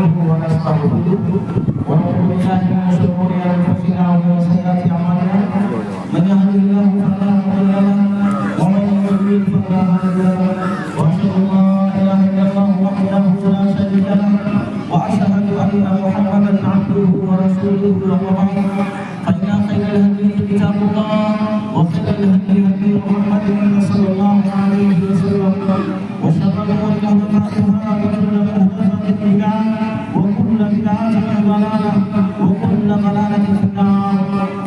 نستعينه ونستغفره ونعوذ بالله من شرور انفسنا ومن سيئات اعمالنا من يهده الله فلا مضل له ومن يضلل فلا هادي له واشهد ان لا اله الا الله وحده لا شريك له واشهد ان محمدا عبده ورسوله اما بعد فان خير الهدي كتاب الله وخير الهدي هدي محمد صلى الله عليه وسلم وشر الامور محدثاتها وكل محدثه بدعه وكل بدعه ضلاله وكل ضلاله في النار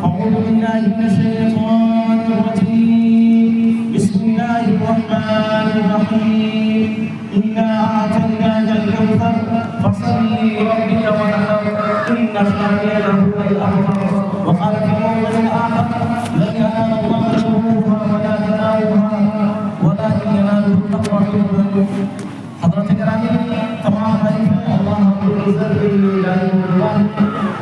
اعوذ بالله من الشيطان الرجيم بسم الله الرحمن الرحيم انا اعطيناك الكوثر فصل لربك وانحر ان شانئك هو الابتر وقال في موضع اخر لن ينال الله لحومها ولا دماؤها ولكن يناله التقوى منكم حضرت گرامی تمام بھائی اللہ رب العزت کے لیے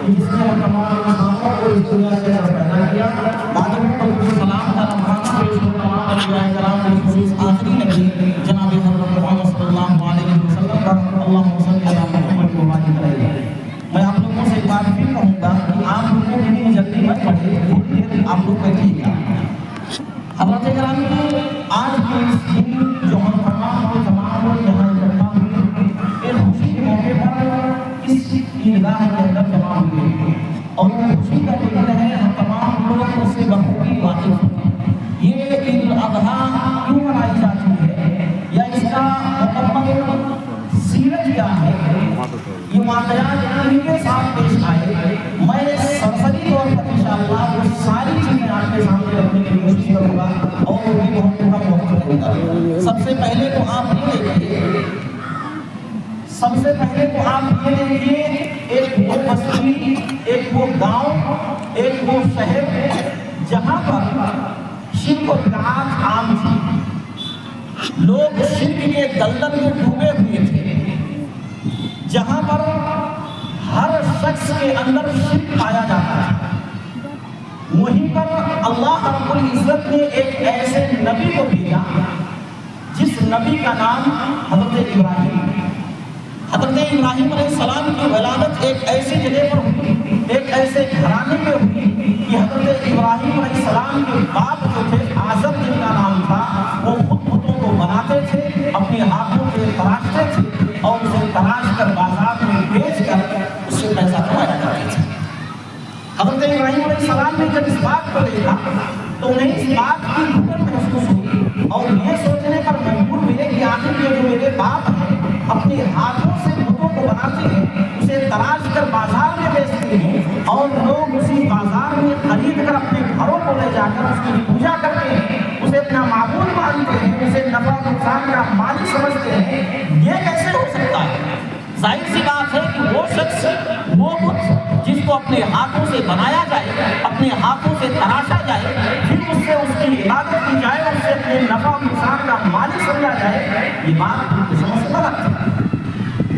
جس نے تمام انسانوں کو اس دنیا سے پیدا کیا بعد میں سلام کا رمضان پیش ہو تمام انبیاء کرام کی خصوص آخری نبی جناب حضرت محمد صلی اللہ علیہ وسلم پر اللہم صلی علی محمد و بارک علیہ. میں آپ لوگوں سے ایک بات بھی کہوں گا کہ آپ لوگوں اتنی جلدی مت پڑھے آپ لوگ بیٹھیے گا. حضرت گرامی آج کے اس دن جو ہم تمام لوگ یہاں اکٹھا ہوئے ایک خوشی کے موقع پر اس عیدگاہ کے اندر جمع ہوئے اور یہ خوشی کا دن ہے ہم تمام لوگ اس سے بخوبی واقف ہیں. یہ عید الاضحیٰ کیوں منائی جاتی ہے یا اس کا مکمل سیرت کیا ہے یہ واقعات ان کے ساتھ پیش آئے. میں سرسری طور پر انشاءاللہ وہ ساری چیزیں آپ کے سامنے رکھنے کی کوشش کروں گا اور وہ بھی بہت تھوڑا وقت لگے گا. سب سے پہلے تو آپ یہ دیکھیے ایک وہ بستی ایک وہ گاؤں ایک وہ شہر جہاں پر شرک و بدعات عام تھی. لوگ شرک کے دلدل میں ڈوبے ہوئے تھے. جہاں پر ہر شخص کے اندر شرک پایا جاتا ہے وہیں پر اللہ رب العزت نے ایک ایسے نبی کو بھیجا جس نبی کا نام حضرت ابراہیم علیہ السلام کی ولادت ایک ایسی جگہ پر ہوئی ایک ایسے گھرانے میں ہوئی کہ حضرت ابراہیم علیہ السلام کے باپ جو تھے آزر جن کا نام تھا وہ خود بتوں کو بناتے تھے اپنے ہاتھوں سے تراشتے تھے اور اسے تراش کر بازار میں بیچ کر اس سے پیسہ کمایا کرتے تھے. حضرت ابراہیم علیہ السلام نے جب اس بات کو دیکھا تو انہیں اس بات کی بھوک محسوس ہوئی اور یہ سوچنے پر مجبور ہوئے کہ آخر یہ جو میرے باپ ہیں اپنے ہاتھوں سے بتوں کو بناتے ہیں اسے تراش کر بازار میں بیچتے ہیں اور لوگ اسی بازار میں خرید کر اپنے گھروں کو لے جا کر اس کی پوجا کرتے ہیں اسے اپنا معبود مانتے ہیں اسے نفع نقصان کا مالک سمجھتے ہیں. یہ کیسے ہو سکتا ہے؟ ظاہر سی بات ہے کہ وہ شخص وہ بت جس کو اپنے ہاتھوں سے بنایا جائے اپنے ہاتھوں سے تراشا جائے پھر اس سے اس کی عبادت کی جائے اور اسے اپنے نفع نقصان کا مالک سمجھا جائے یہ بات سمجھ سے غلط ہے.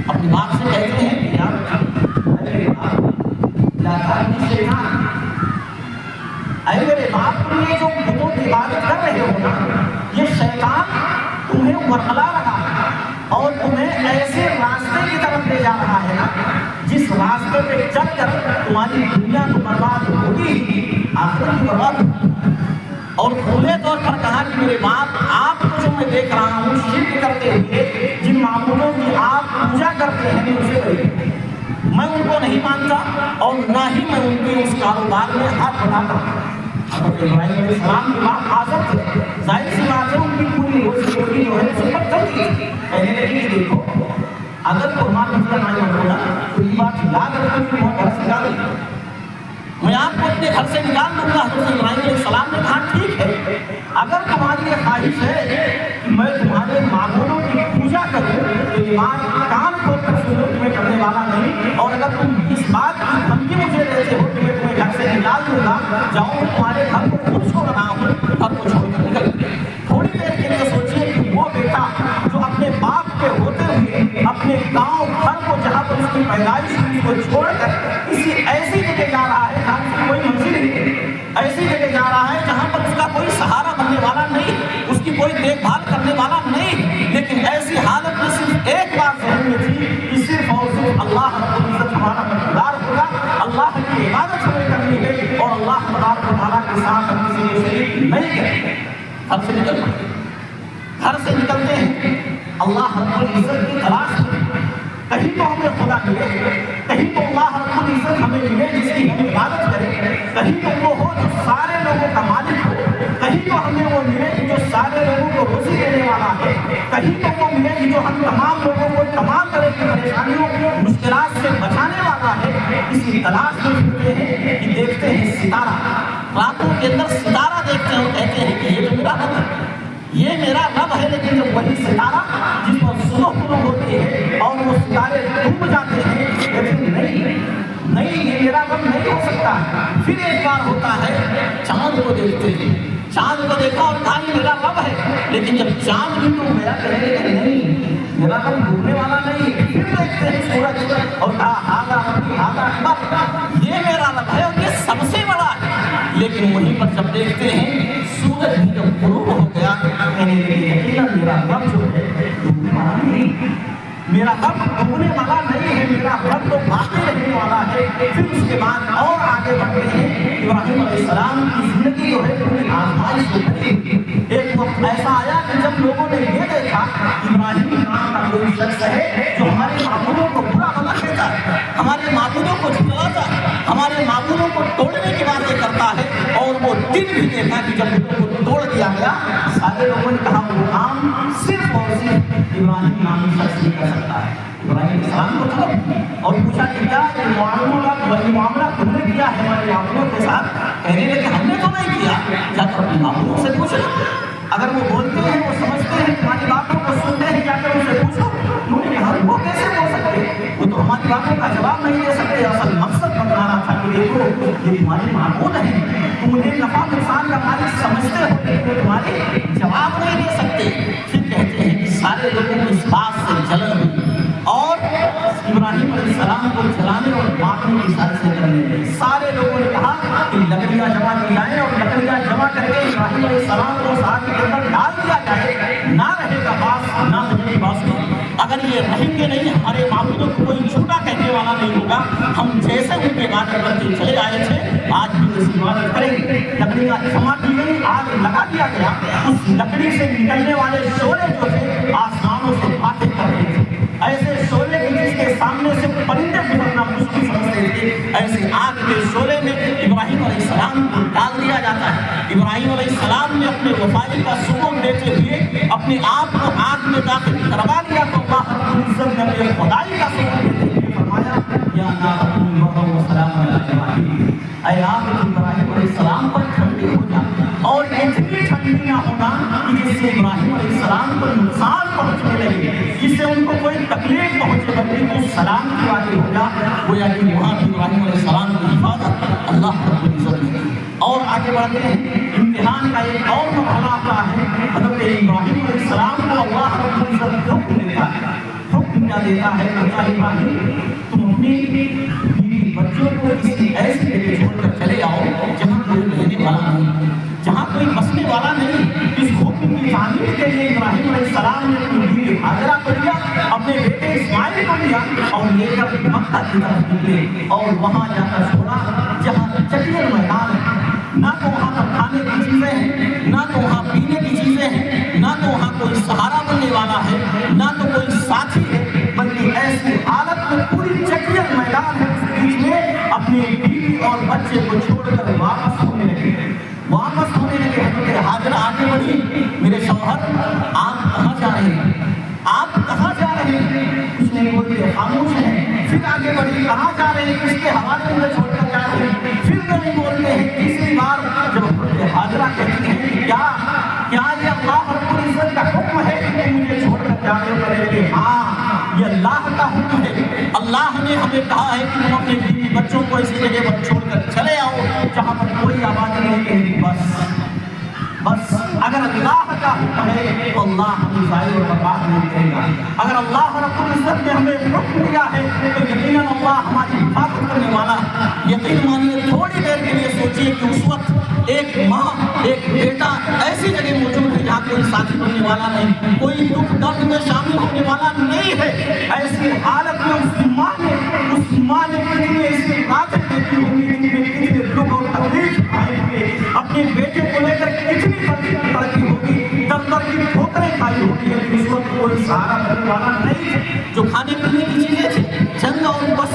اپنی بات سے کہتے ہیں کہ یار اے میرے باپ تم یہ جو بتوں کی عبادت کر رہے ہو نا یہ شیطان تمہیں ورغلا رہا ہے اور تمہیں ایسے راستے کی طرف لے جا رہا ہے نا جس راستے پہ چل کر تمہاری دنیا تو برباد ہوگی آخرت بھی برباد ہوگی. اور کھلے طور پر کہا کہ میرے باپ آپ کو جو میں دیکھ رہا ہوں شرک کرتے ہوئے جن معبودوں کی آپ پوجا کرتے ہیں میں ان کو نہیں مانتا اور نہ ہی میں ان کے اس کاروبار میں ہاتھ بٹاتا ہوں. حضرت ابراہیم علیہ السلام کی بات آزر تھے ظاہر سی بات ہے ان کی پوری روزی جو ہے سپر کرتی ہے. پہلے کہ دیکھو اگر قرآن مسئلہ نہیں ہوگا تو یہ بات یاد رکھنے کی بہت عرص نکال دی میں آپ کو اپنے گھر سے نکال دوں گا. حضرت ابراہیم علیہ السلام نے کہا ٹھیک ہے اگر تمہاری یہ خواہش ہے کہ میں تمہارے معبودوں کی پوجا کروں تو یہ بات کان کھول کر سنو تمہیں کرنے والا نہیں اور اگر تم اس بات کی دھمکی مجھے دیتے ہو کہ میں تمہیں گھر سے نکال دوں گا جاؤ تمہارے گھر کو خود چھوڑ رہا ہوں گھر کو چھوڑ کر نکل. تھوڑی دیر کے لیے سوچیے کہ وہ بیٹا جو اپنے باپ کے ہوتے ہوئے اپنے گاؤں گھر کو جہاں پر اس کی پیدائش ہوئی کو چھوڑ کر کسی ایسی جگہ جا رہا ہے جہاں اس کی کوئی منزل نہیں ایسی جگہ جا رہا ہے جہاں پر اس کا کوئی سہارا بننے والا نہیں اس کی کوئی دیکھ بھال کرنے والا نہیں لیکن ایسی حالت میں صرف ایک بات ذہن میں تھی کہ صرف اور صرف اللہ گھر سے نکل پڑے. گھر سے نکلتے ہیں اللہ رب العزت کی تلاش میں. کہیں تو ہمیں خدا ملے, کہیں تو اللہ رب العزت ہمیں ملے جس کی ہم عبادت کریں, کہیں تو وہ ہو جو سارے لوگوں کا مالک ہو, کہیں تو ہمیں وہ ملے جو سارے لوگوں کو روزی دینے والا ہے, کہیں تو وہ ملے جو ہم تمام لوگوں کو تمام طرح کی پریشانیوں مشکلات سے بچانے والا ہے. اسی تلاش میں پھرتے ہیں کہ دیکھتے ہیں ستارہ, راتوں کے اندر ستارہ دیکھتے ہیں اور کہتے ہیں کہ یہ تو میرا رب ہے, یہ میرا رب ہے. لیکن جب وہی ستارہ جس پر صبح طلوع ہوتی ہے اور وہ ستارے ڈوب جاتے ہیں, لیکن نہیں یہ میرا رب نہیں ہو سکتا. پھر ایک بار ہوتا ہے چاند کو دیکھتے ہیں, چاند کو دیکھا اور کہا یہ میرا رب ہے. لیکن جب چاند بھی ڈوب گیا کہنے لگے نہیں میرا رب ڈوبنے والا نہیں. پھر دیکھتے ہیں سورج اور کہا ہاذا ربی ہاذا اکبر, یہ میرا رب ہے اور یہ سب سے بڑا ہے. لیکن وہیں پر جب دیکھتے ہیں سورج بھی جب غروب ہو گیا کہنے لگے یقیناً میرا رب جو ہے ڈوبنے والا نہیں, میرا رب ڈوبنے والا نہیں ہے, میرا رب تو باقی رہنے والا ہے. پھر اس کے بعد اور آگے بڑھتے ہیں. ابراہیم علیہ السلام کی زندگی جو ہے پوری آزمائش سے بھری ہوئی. ایک وقت ایسا آیا کہ جب لوگوں نے یہ دیکھا ابراہیم نام کا کوئی شخص ہے جو ہمارے معبودوں کو برا بنا کہتا ہے, ہمارے معبودوں کو جھٹلاتا ہے, ہمارے معبودوں کو توڑنے کی باتیں کرتا ہے. اور وہ دن بھی دیکھا کہ جب ان کو توڑ دیا گیا, سارے لوگوں نے کہا وہ کام صرف اور صرف ابراہیم نامی شخص نہیں کر سکتا ہے. ابراہیم علیہ السلام کو طلب اور پوچھا کہ کیا معاملہ تم نے کیا ہے ہمارے معبودوں کے ساتھ؟ کہنے لگے ہم نے تو نہیں کیا, جا کر اپنے معبودوں سے پوچھو. اگر وہ بولتے ہیں وہ سمجھتے ہیں تمہاری باتوں کو سنتے ہیں, جا کر ان سے پوچھو. انہوں نے کہا وہ کیسے بول سکتے, وہ تو ہماری باتوں کا جواب نہیں دے سکتے. اصل مقصد بتانا تھا کہ دیکھو یہ تمہارے معبود ہیں, تم انہیں نفع نقصان کا مالک سمجھتے ہو لیکن وہ تمہارے جواب نہیں دے سکتے. پھر کہتے ہیں کہ سارے لوگوں کو اس بات سے جلن ہوئی اور ابراہیم علیہ السلام کو جلانے اور مارنے کی سازشیں کرنے لگے. سارے لوگوں نے کہا کہ لکڑیاں جمع کی جائیں اور لکڑیاں جمع کر کے ابراہیم علیہ السلام کو آگ کے اندر ڈال دیا جائے. نہ رہے گا باس نہ رہے گی باس. اگر یہ رہیں گے نہیں, ہمارے معبودوں کو کوئی جھوٹا کہنے والا نہیں ہوگا. ہم جیسے ان کے عبادت کرتے چلے آئے تھے آج بھی اس عبادت کریں گے. لکڑیاں جمع کی گئی, آگ لگا دیا گیا. اس لکڑی سے نکلنے والے شعلے جو تھے آسمانوں سے باتیں کر رہے تھے. ایسے شعلے کی جس کے سامنے سے پرندے گزرنا مشکل سمجھتے تھے, ایسے آگ کے شعلے میں ابراہیم علیہ السلام کو ڈال دیا جاتا ہے. ابراہیم علیہ السلام نے اپنے وفائی کا ثبوت دیتے ہوئے اپنے آپ کو آگ میں داخل کروا لیا تو اللہ رب العزت نے اپنے خدائی کا ثبوت دیتے ہوئے فرمایا یا نار کونی بردن وسلاما علی ابراہیم, اے آگ ابراہیم علیہ السلام پر ٹھنڈی ہو جا. اور اتنی ٹھنڈی نہ ہونا کہ جس سے ابراہیم علیہ السلام کو نقصان پہنچنے لگے, جس سے ان کو کوئی تکلیف پہنچے, بلکہ تو سلام کی والی ہو جا. گویا کہ وہاں ابراہیم علیہ السلام کی حفاظت اللہ رب العزت نے کی. اور آگے بڑھتے ہیں. امتحان کا ایک اور مرحلہ آتا ہے. حضرت ابراہیم علیہ السلام کو اللہ رب العزت حکم دیتا ہے. حکم کیا دیتا ہے؟ کہتا ہے ابراہیم تم اپنی بیوی بچوں کو کسی ایسی جگہ چھوڑ کر چلے آؤ جہاں کوئی رہنے والا نہیں, جہاں کوئی بسنے والا نہیں. اس حکم کی تعمیل کے لیے ابراہیم علیہ السلام نے اپنی بیوی ہاجرہ کو لیا, اپنے بیٹے اسماعیل کو لیا اور لے کر مکہ کی طرف نکلے اور وہاں جا کر چھوڑا جہاں چٹیل میدان ہے. نہ تو وہاں پر کھانے کی چیزیں ہیں, نہ تو وہاں پینے کی چیزیں ہیں, نہ تو وہاں کوئی سہارا بننے والا ہے, نہ تو کوئی ساتھی ہے, بلکہ ایسی حالت میں پوری چٹیل میدان ہے. اس بیچ میں اپنی بیوی اور بچے کو چھوڑ کر واپس ہونے لگے. حضرت حاجرہ آگے بڑھی, میرے شوہر آپ کہاں جا رہے ہیں, آپ کہاں جا رہے ہیں؟ اس نے بولے خاموش ہیں. پھر آگے بڑھی, کہاں جا رہے ہیں, کس کے حوالے میں چھوڑ کر جا رہے ہیں؟ پھر نہیں بولتے ہیں. تیسری بار جب حضرت حاجرہ کہتی ہیں کیا یہ اللہ رب العزت کا حکم ہے کہ مجھے چھوڑ کر جا رہے ہو؟ کہنے لگے ہاں یہ اللہ کا حکم ہے. اللہ نے ہمیں کہا ہے کہ تم اپنے بیوی بچوں کو اسی جگہ پر چھوڑ کر چلے آؤ جہاں پر کوئی آبادی نہیں ہے. بس اگر اللہ کا حکم ہے تو اللہ ہمیں ظاہر و برباد نہیں کرے گا. اگر اللہ رب العزت نے ہمیں حکم دیا ہے تو یقیناً اللہ ہماری حفاظت کرنے والا ہے. یقین مانیے تھوڑی دیر کے لیے سوچیے کہ اس وقت ایک ماں ایک بیٹا ایسی جگہ موجود ہے جہاں کوئی ساتھی بننے والا نہیں, کوئی دکھ درد میں شامل ہونے والا نہیں ہے. ایسی حالت میں اس ماں نے کتنی ایسی باتیں دیکھی ہوں گی, کتنے دکھ اور تکلیف آئے ہوئے, اپنے بیٹے کو لے کر کتنی تڑپی ہوگی. کوئی سہارا بننے والا نہیں تھے. جو کھانے پینے کی چیزیں تھیں چند اور بس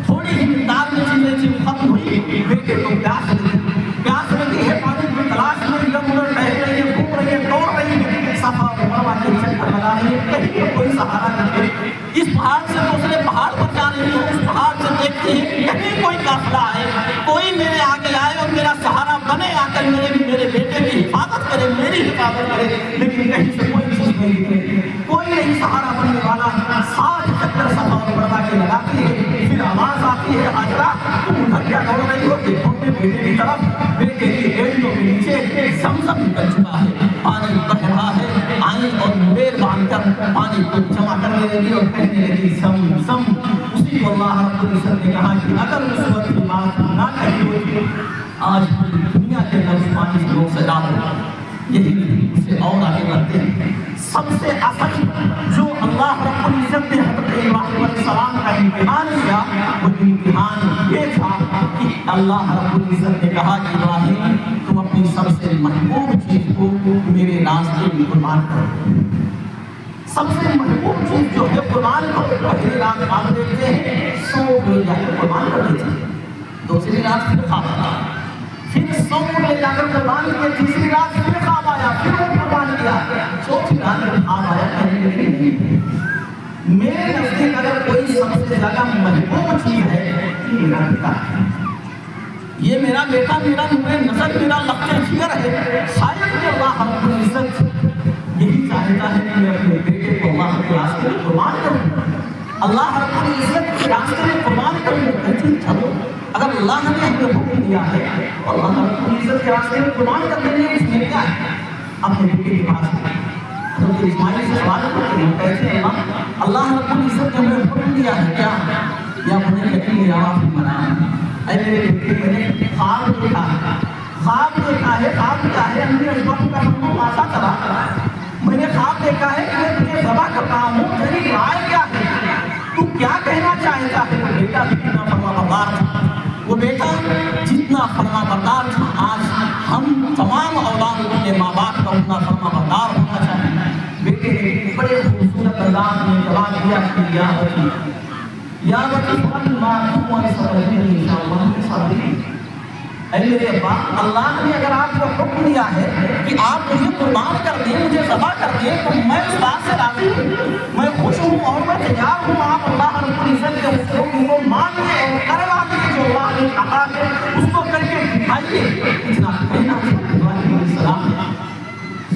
تھوڑی ہی مقدار میں چیزیں تھیں ختم ہوئی. بیٹے کو پیاس لگی ہے, پانی کی تلاش میں ادھر ادھر ٹہل رہی ہے, گھوم رہی ہے, دوڑ رہی ہے, صفا مروا کے چکر لگا رہی ہے, کہیں کوئی سہارا نہیں ہے. اس پہاڑ سے دوسرے پہاڑ پر جا رہی ہے, اس پہاڑ سے دیکھتی ہے کہیں کوئی قافلہ آئے, کوئی میرے آگے آئے اور میرا سہارا بنے, آ کر میرے بیٹے کی حفاظت کرے, میری حفاظت کرے. لیکن کہیں سے کوئی چیز نہیں دکھے, کوئی نہیں سہارا بننے والا. 7 چکر صفا اور مروا کے لگاتی ہے, پھر آواز آتی ہے, حاجرہ تم ادھر کیا دوڑ رہی ہو؟ دیکھو کہ بیٹے کی طرف, بیٹے کی ایڑیوں کے نیچے زمزم نکل چکا ہے, پانی بڑھ رہا ہے. آئیں اور منڈیر باندھ کر پانی کو جمع کرنے لگی اور کہنے لگی زمزم. اسی کو اللہ رب العزت نے کہا کہ اگر اس وقت کی بات نہ کہی ہوتی, آج پوری دنیا کے لفظ پانی سے لوگ سجا دو. یہی نہیں, اسے اور آگے بڑھتے ہیں. سب سے اصل جو اللہ رب العزت نے حضرت ابراہیم علیہ السلام کا امتحان کیا, وہ امتحان یہ تھا کہ اللہ رب العزت نے کہا کہ ابراہیم تم اپنی سب سے محبوب چیز کو میرے راستے میں قربان کرو. سب سے محبوب چیز جو ہے قربان کو پہلی رات آپ دیکھتے ہیں سو لے جا کر قربان کر دیتے ہیں, دوسری رات پھر خواب آیا, پھر سو لے جا کر قربان کیا, تیسری رات پھر خواب آیا, پھر وہ قربان کیا, چوتھی رات میں خواب آیا کہنے لگے نہیں, میرے نزدیک اگر کوئی سب سے زیادہ محبوب چیز ہے یہ میرا بیٹا ہے, یہ میرا بیٹا, میرا نور نظر, میرا لقب جگر ہے. شاید کہ اللہ رب العزت یہی چاہتا ہے کہ میں اپنے بیٹے کو اللہ کے راستے میں قربان کروں. اللہ رب العزت کے راستے میں قربان کروں. کہتے چلو اگر اللہ نے ہمیں حکم دیا ہے اور اللہ رب العزت کے راستے میں قربان کرنے کے لیے اس میں کیا ہے, اپنے بیٹے کے پاس حضرت اسماعیل سے سوال کرتے ہیں, کہتے ہیں اللہ رب العزت نے ہمیں حکم دیا ہے کیا, یا بنے یقین یا فی المنام, اے میرے بیٹے میں نے خواب دیکھا ہے. خواب دیکھا ہے, خواب کیا ہے, اندر اشباح کا ہم کو واسا کرا, میں نے خواب دیکھا ہے کہ میں تجھے ذبح کرتا ہوں, تیری رائے کیا ہے, تو کیا کہنا چاہتا ہے. وہ بیٹا بھی کتنا فرما بردار تھا, وہ بیٹا جتنا فرما بردار تھا, آج ہم تمام اولاد اپنے ماں باپ کا اتنا فرما بردار ہونا چاہیے. بیٹے نے بڑے خوبصورت انداز میں جواب دیا کہ یا بچی فن ماں تمہارے سمجھنے انشاءاللہ صادقین. اے میرے ابا, اللہ نے اگر آپ کو حکم دیا ہے کہ آپ مجھے قربان کر دیں, مجھے ذبح کر دیں, تو میں اس بات سے راضی ہوں, میں خوش ہوں اور میں تیار ہوں. آپ اللہ رب العزت کے اس حکم کو مانیے اور کروا دیجیے جو اللہ نے کہا ہے اس کو کر کے دکھائیے. اتنا کہنا ابراہیم علیہ السلام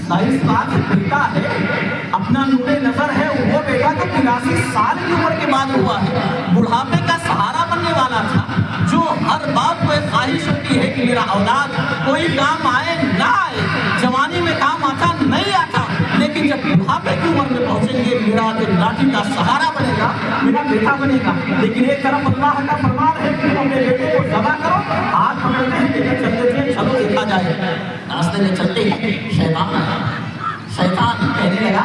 سائنس بات بیٹا ہے, اپنا نور نظر ہے, وہ بیٹا جو 83 سال کی عمر کے بعد ہوا ہے, بڑھاپے کا سہارا بننے والا تھا, جو ہر باپ کو ایک خواہش ہوتی ہے کہ میرا اولاد کوئی کام آئے نہ آئے, جوانی میں کام آتا نہیں آتا, لیکن جب بڑھاپے کی عمر میں پہنچیں گے میرا جو لاٹھی کا سہارا بنے گا, میرا بیٹا بنے گا. لیکن ایک طرف اللہ کا فرمان ہے کہ اپنے بیٹے کو ذبح کرو, ہاتھ پکڑتے ہیں لے کر چلتے تھے, چلو دیکھا جائے. راستے میں چلتے ہی شیطان کہنے لگا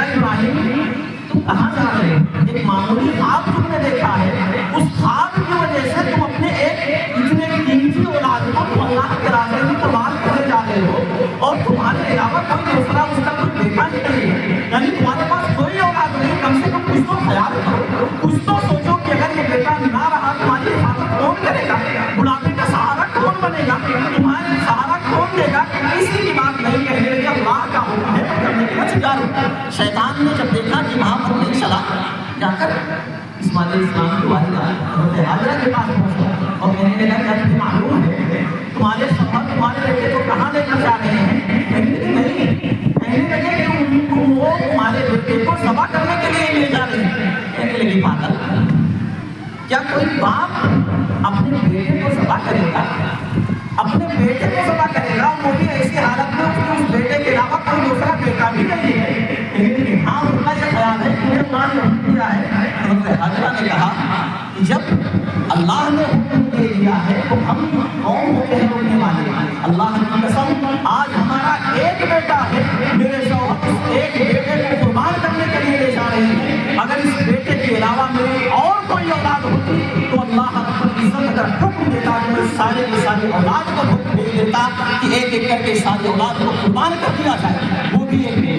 ابراہیم تم کہاں جا رہے ہو, ایک معمولی خواب تم نے دیکھا ہے, اس خواب کی وجہ سے تم اپنے ایک اتنے قیمتی اولاد کو تم اللہ کے راستے میں قربان کرنے جا رہے ہو, اور تمہارے علاوہ کوئی دوسرا اس کا کوئی بیٹا ہی نہیں ہے, یعنی تمہارے پاس کوئی اولاد نہیں. کم سے کم کچھ تو خیال کرو, کچھ تو سوچو کہ اگر یہ بیٹا نہ رہا تمہاری حفاظت کون کرے گا, بڑھاپے کا سہارا کون بنے گا, تمہارے سہارا کون دے گا. کسی کی بات نہیں کہنے لگے, اللہ کا حکم ہے کرنے کے بعد جا رہے. شیطان نے جب دیکھا کہ وہاں پر نہیں چلا, جا کر اسماعیل علیہ السلام کی والدہ حضرت حاجرہ کے پاس پہنچا اور کہنے لگا کیا تمہیں معلوم ہے تمہارے شوہر تمہارے بیٹے کو کہاں لے کر جا رہے ہیں. کہنے لگے کہ وہ تمہارے بیٹے کو ذبح کرنے کے لیے لے جا رہے ہیں. کہنے لگی پاگل, کیا کوئی باپ اپنے بیٹے کو ذبح کرے گا, اپنے بیٹے کو ذبح کرے گا, وہ بھی ایسی حالت میں اس بیٹے کے علاوہ کوئی دوسرا بیٹا بھی نہیں ہے. لیکن ہاں ان کا یہ خیال ہے کہ اللہ نے حکم دیا ہے. حضرت حاجرہ نے کہا کہ جب اللہ نے حکم دے دیا ہے تو ہم کون ہوتے ہیں روکنے والے. اللہ کی قسم آج ہمارا ایک بیٹا ہے, میرے شوہر اس ایک بیٹے کو قربان کرنے کے لیے لے جا رہے ہیں. اگر اس بیٹے کے علاوہ میری اور کوئی اولاد ہوتی تو اللہ رب العزت اگر حکم دیتا کہ میں سارے کی ساری اولاد کو حکم دے دیتا کہ ایک ایک کر کے ساری اولاد کو قربان کر دیا جائے, وہ بھی ایک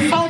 100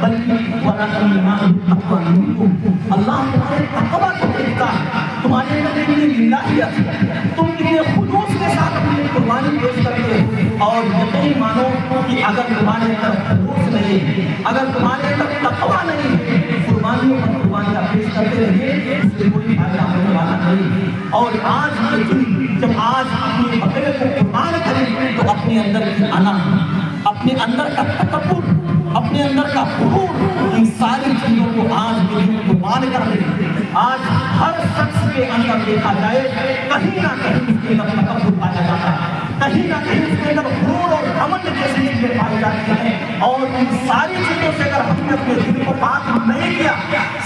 بلکہ اللہ تمہارے تقویٰ کو دیکھتا ہے، تمہارے اندر کتنی للہیت ہے، تم کتنے خلوص کے ساتھ اپنی قربانی پیش کرتے ہو۔ اور یقین مانو کہ اگر تمہارے اندر خلوص نہیں ہے، اگر تمہارے اندر تقویٰ نہیں ہے، قربانیوں پر قربانیاں پیش کرتے رہیے، اس سے کوئی فائدہ ہونے والا نہیں۔ اور آج کے دن جب آج اپنے بکرے کو قربان کریں تو اپنے اندر کی انا، اپنے اندر کا تکبر، اپنے اندر کا غرور، ان ساری چیزوں کو آج کے دن قربان کر دیں۔ آج ہر شخص کے اندر دیکھا جائے کہیں نہ کہیں اس کے اندر تکبر پایا جاتا ہے، کہیں نہ کہیں اس کے اندر غرور اور گھمنڈ جیسی چیزیں پائی جاتی ہیں۔ اور ان ساری چیزوں سے اگر ہم نے اپنے دل کو پاک نہیں کیا،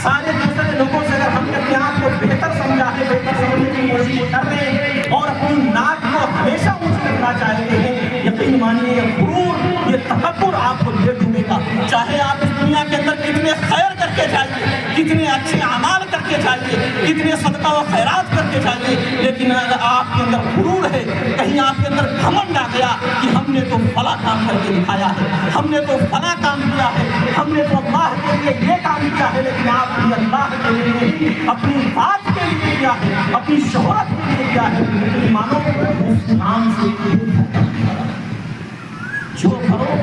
سارے دوسرے لوگوں سے اگر ہم نے اپنے آپ کو بہتر سمجھا ہے، بہتر سمجھنے کی کوشش کر رہے ہیں اور اپنی ناک کو ہمیشہ اونچی رکھنا چاہتے ہیں، یقین مانیے یہ غرور، یہ تکبر آپ کو لے ڈوبے گا۔ چاہے آپ اس دنیا کے اندر کتنے خیر کر کے جائیے، کتنے اچھے اعمال کر کے جائیے، کتنے صدقہ و خیرات کر کے جائیے، لیکن اگر آپ کے اندر غرور ہے، کہیں آپ کے اندر گھمنڈ آ گیا کہ ہم نے تو فلاں کام کر کے دکھایا ہے، ہم نے تو فلاں کام کیا ہے، ہم نے تو اللہ کے لیے یہ کام کیا ہے، لیکن آپ نے اللہ کے لیے نہیں، اپنی بات کے لیے کیا ہے، اپنی شہرت کے لیے کیا ہے، لیکن مانو اس کام سے جو کرو،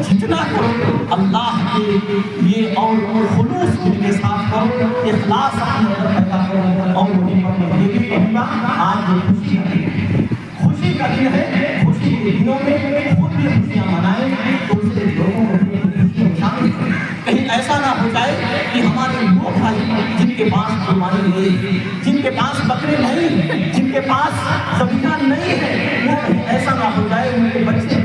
جتنا کرو اللہ کے لیے اور خلوص دل کے ساتھ کرو، اخلاص اپنے اندر پیدا کرو۔ اور وہیں پر یہ بھی کہوں گا، آج یہ خوشی ہے، خوشی کا دن ہے، خوشی کے دنوں میں خود بھی خوشیاں منائیں، دوسرے لوگوں کو بھی خوشیاں شامل کریں۔ کہیں ایسا نہ ہو جائے کہ ہمارے وہ بھائی جن کے پاس قربانی نہیں، جن کے پاس بکرے نہیں، جن کے پاس ذبیحہ نہیں ہے، وہ کہیں ایسا نہ ہو جائے ان کے بچے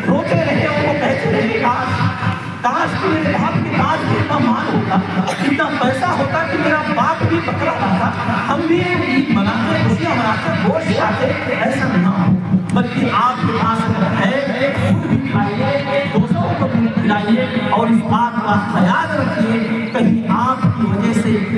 روتے رہے، ان کو کہتے رہے کاش کہ میرے باپ کے پاس بھی اتنا مال ہوتا، اتنا پیسہ ہوتا کہ میرا باپ بھی بکرا لاتا، ہم بھی عید مناتے، خوشیاں مناتے، گوشت کھاتے۔ ایسا نہ ہو، بلکہ آپ کے پاس اگر ہے خود بھی کھائیے، دوستوں کو بھی کھلائیے، اور اس بات کا خیال رکھیے